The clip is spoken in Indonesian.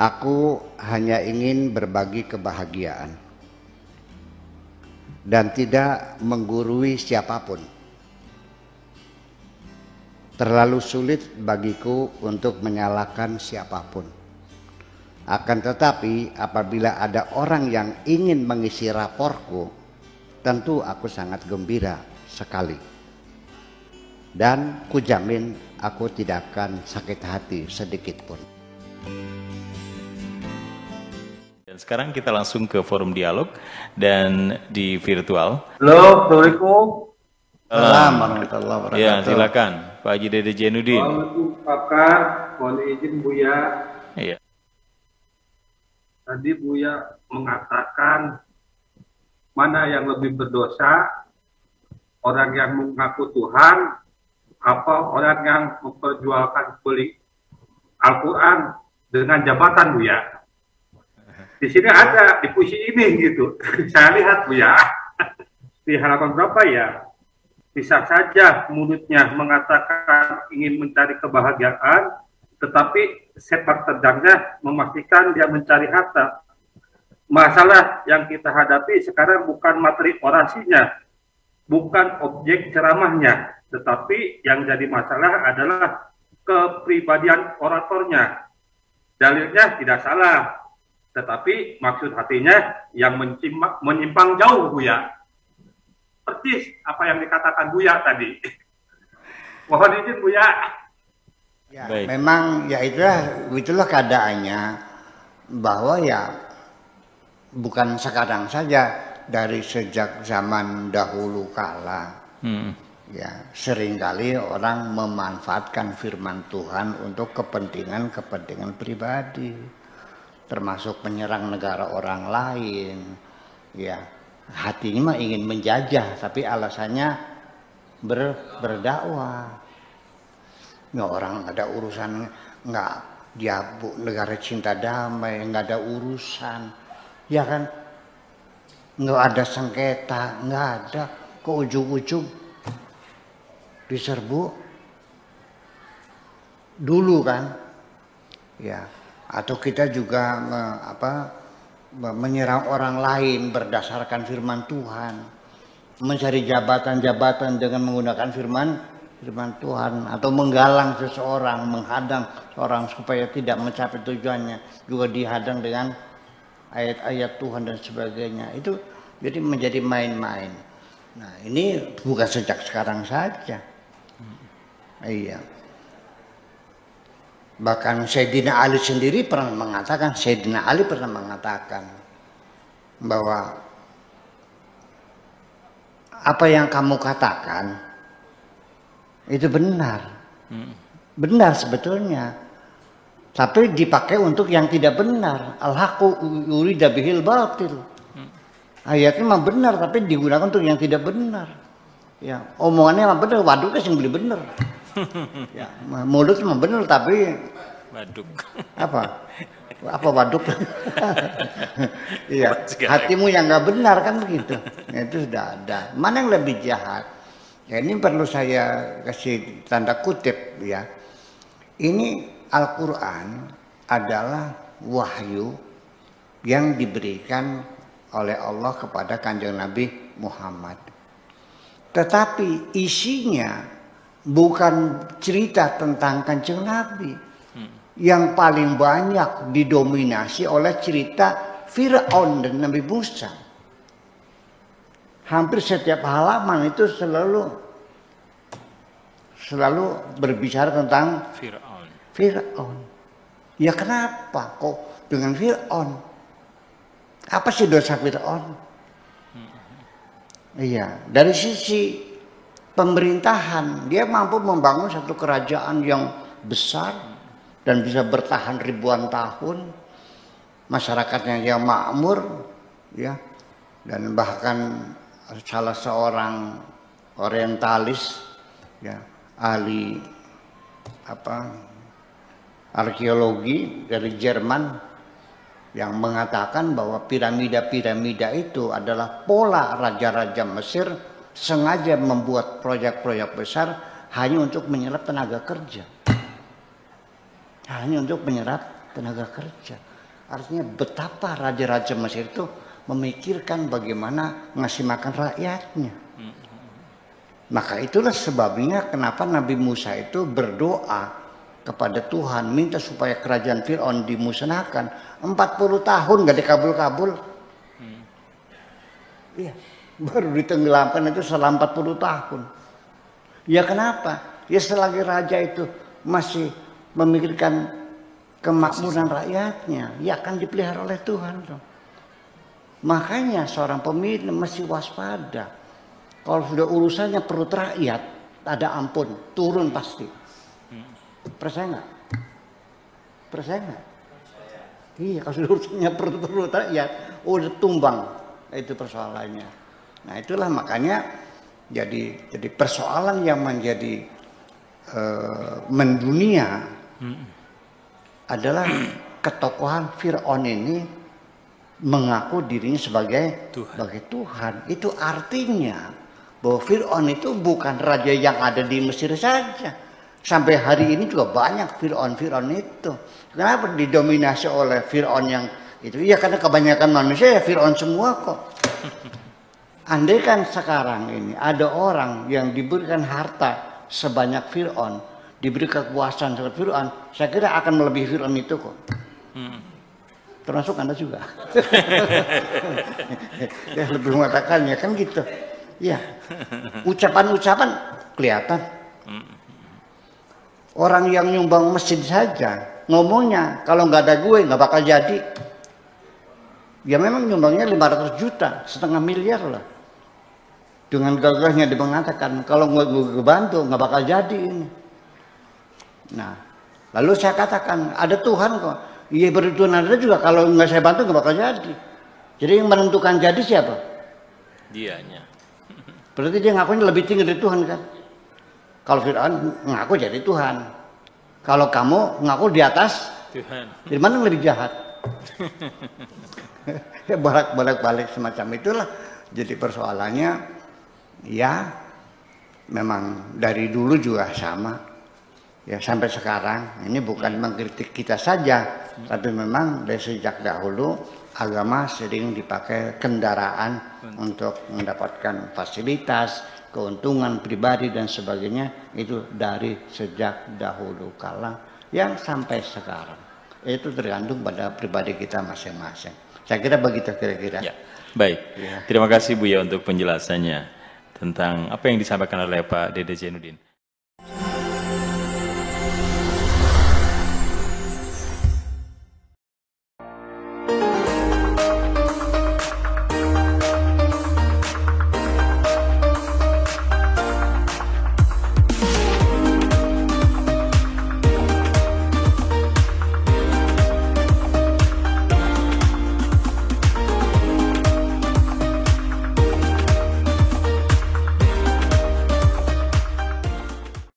Aku hanya ingin berbagi kebahagiaan dan tidak menggurui siapapun. Terlalu sulit bagiku untuk menyalahkan siapapun. Akan tetapi apabila ada orang yang ingin mengisi raporku, tentu aku sangat gembira sekali. Dan kujamin aku tidak akan sakit hati sedikit pun. Dan sekarang kita langsung ke forum dialog dan di virtual. Halo, Assalamualaikum. Assalamualaikum warahmatullahi wabarakatuh. Ya, silakan Pak Haji Dede Jainuddin. Waalaikumsalam Pakar, mohon izin Buya. Iya. Tadi Buya mengatakan mana yang lebih berdosa, orang yang mengaku Tuhan, apa orang yang memperjualkan beli Al-Quran dengan jabatan Buya. Di sini ada di puisi ini gitu. Saya lihat Buya di halaman berapa ya? Bisa saja mulutnya mengatakan ingin mencari kebahagiaan, tetapi sepak terjangnya memastikan dia mencari harta. Masalah yang kita hadapi sekarang bukan materi orasinya, bukan objek ceramahnya, tetapi yang jadi masalah adalah kepribadian oratornya. Dalilnya tidak salah, tetapi maksud hatinya yang menyimpang jauh, Buya. Persis apa yang dikatakan Buya tadi. Mohon izin Buya. Ya, memang ya itulah keadaannya, bahwa ya bukan sekarang saja, dari sejak zaman dahulu kala. Ya, seringkali orang memanfaatkan firman Tuhan untuk kepentingan pribadi, termasuk menyerang negara orang lain. Ya, hatinya mah ingin menjajah, tapi alasannya berdakwah. Ya, orang ada urusan, nggak dia negara cinta damai, nggak ada urusan, ya kan? Nggak ada sengketa, nggak ada. Kok ujung-ujung diserbu dulu kan? Ya, atau kita juga menyerang orang lain berdasarkan firman Tuhan, mencari jabatan-jabatan dengan menggunakan firman Tuhan, atau menggalang seseorang, menghadang seorang supaya tidak mencapai tujuannya, juga dihadang dengan ayat-ayat Tuhan dan sebagainya. Itu jadi menjadi main-main. Nah, ini bukan sejak sekarang saja. Iya. Bahkan Sayyidina Ali sendiri pernah mengatakan, bahwa apa yang kamu katakan itu benar. Benar sebetulnya. Tapi dipakai untuk yang tidak benar. Al-haqqu yurida bihil batil. Ayatnya memang benar tapi digunakan untuk yang tidak benar. Ya, omongannya memang benar, waduk sing beli benar. Ya, mulut memang benar tapi waduk. Apa waduk? Iya, hatimu yang nggak benar kan begitu. Nah, itu sudah ada. Mana yang lebih jahat? Ya, ini perlu saya kasih tanda kutip ya. Ini Al-Quran adalah wahyu yang diberikan oleh Allah kepada Kanjeng Nabi Muhammad. Tetapi isinya bukan cerita tentang Kanjeng Nabi. Yang paling banyak didominasi oleh cerita Fir'aun dan Nabi Musa. Hampir setiap halaman itu selalu berbicara tentang Fir'aun. Ya kenapa kok dengan Fir'aun? Apa sih dosa Fir'aun? Iya, dari sisi pemerintahan dia mampu membangun satu kerajaan yang besar dan bisa bertahan ribuan tahun, masyarakatnya yang makmur, ya, dan bahkan salah seorang orientalis, ya, ahli arkeologi dari Jerman yang mengatakan bahwa piramida-piramida itu adalah pola raja-raja Mesir sengaja membuat proyek-proyek besar hanya untuk menyerap tenaga kerja. Artinya betapa raja-raja Mesir itu memikirkan bagaimana ngasih makan rakyatnya. Maka itulah sebabnya kenapa Nabi Musa itu berdoa kepada Tuhan, minta supaya kerajaan Fir'aun dimusnahkan. 40 tahun gak dikabul-kabul. Iya, baru ditenggelamkan itu setelah 40 tahun. Ya kenapa? Ya selagi raja itu masih memikirkan kemakmuran rakyatnya, ya akan dipelihara oleh Tuhan. Makanya seorang pemimpin mesti waspada. Kalau sudah urusannya perut rakyat, ada ampun, turun pasti. Percaya nggak? Percaya nggak? Iya, kalau sudah urusannya perut rakyat, udah tumbang itu persoalannya. Nah itulah makanya jadi persoalan yang menjadi mendunia adalah ketokohan Fir'aun ini mengaku dirinya sebagai Tuhan. Itu artinya bahwa Fir'aun itu bukan raja yang ada di Mesir saja. Sampai hari ini juga banyak Fir'aun itu. Kenapa didominasi oleh Fir'aun yang itu? Ya karena kebanyakan manusia ya Fir'aun semua kok. Andai kan sekarang ini ada orang yang diberikan harta sebanyak Fir'aun, diberi kekuasaan seperti Fir'aun, saya kira akan melebihi Fir'aun itu kok. Termasuk Anda juga. Ya lebih mengatakannya kan gitu. Ya, ucapan-ucapan kelihatan. Orang yang nyumbang masjid saja ngomongnya kalau nggak ada gue nggak bakal jadi. Ya memang nyumbangnya 500 juta, setengah miliar lah. Dengan gagahnya dia mengatakan kalau gue bantu nggak bakal jadi ini. Nah, lalu saya katakan ada Tuhan kok. Iya bertuhan ada juga kalau nggak saya bantu nggak bakal jadi. Jadi yang menentukan jadi siapa? Dianya. Berarti dia ngakunya lebih tinggi dari Tuhan kan? Kalau Fir'aun ngaku jadi Tuhan. Kalau kamu ngaku di atas Tuhan. Di mana yang lebih jahat? Ya balik semacam itulah. Jadi persoalannya ya memang dari dulu juga sama. Ya sampai sekarang ini bukan mengkritik kita saja, tapi memang dari sejak dahulu agama sering dipakai kendaraan untuk mendapatkan fasilitas, keuntungan pribadi dan sebagainya, itu dari sejak dahulu kala yang sampai sekarang. Itu tergantung pada pribadi kita masing-masing. Saya kira begitu kira-kira. Ya, baik. Ya. Terima kasih Buya untuk penjelasannya tentang apa yang disampaikan oleh Pak Dede Zainuddin.